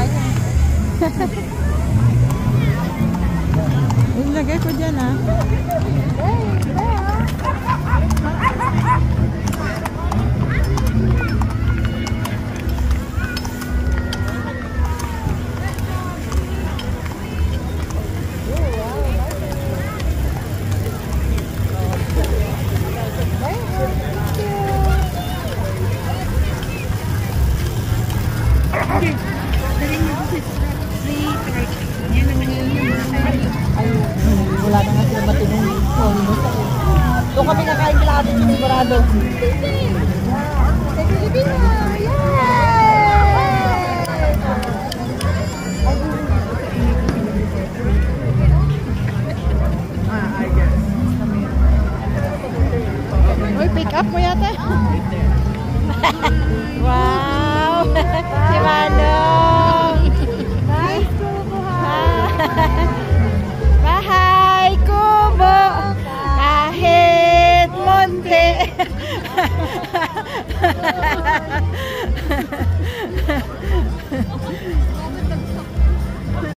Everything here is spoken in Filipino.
niya. Ilagay ko dyan ah. Wala na nga sila matinong pondo. Doon kami nakain kila atin yung sigurado. Sa Pilipina! Uy, pick up mo yata. Wow! Si Mano!